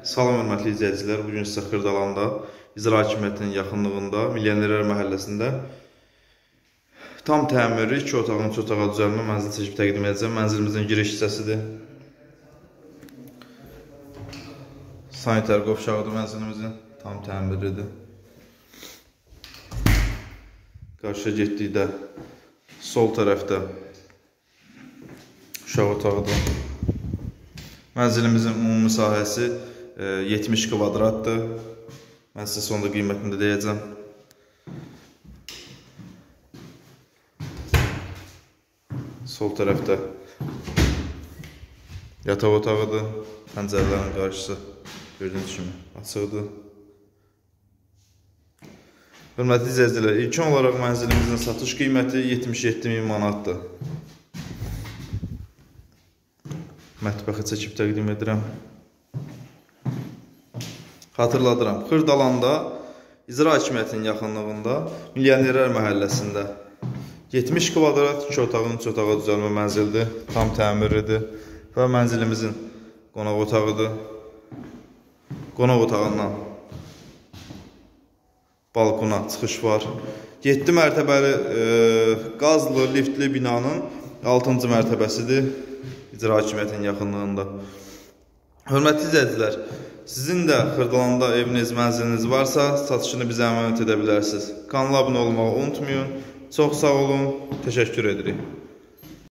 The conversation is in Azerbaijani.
Salam hörmətli izləyicilər, bugün sizə Xırdalanda, İcra Hakimiyyətinin yaxınlığında, Milyonerlər məhəlləsində tam təmirli 2 otağın 3 otağa düzəlmə mənzil çəkib təqdim edəcəm. Mənzilimizin giriş hissəsidir. Sanitar qovşağıdır mənzilimizin, tam təmirlidir. Qarşıya getdikdə sol tərəfdə uşaq otağıdır. Mənzilimizin ümumi sahəsi 70 kvadratdır. Mən sizə sonunda qiymətini də deyəcəm. Sol tərəfdə yataq otağıdır. Pəncərələrin qarşısı gördüyünüz kimi açıqdır. Hörmətli izləyicilər, ilkin olaraq mənzilimizin satış qiyməti 77.000 manatdır. Mətbəxi çəkib təqdim edirəm. Xatırladıram, Xırdalanda, İcra Hakimiyyətinin yaxınlığında, Milyonerlər məhəlləsində 70 kvadrat 2 otağın 3 otağa düzəlmə mənzildir, tam təmirlidir və mənzilimizin qonaq otağıdır. Qonaq otağından balkona çıxış var. 7 mərtəbəli qazlı, liftli binanın 6-cı mərtəbəsidir İcra Hakimiyyətinin yaxınlığında. Hörmətli izləyicilər, sizin də Xırdalanda eviniz, mənziliniz varsa, satışını bizə əmanət edə bilərsiniz. Kanala abunə olmağı unutmayın. Çox sağ olun, təşəkkür edirik.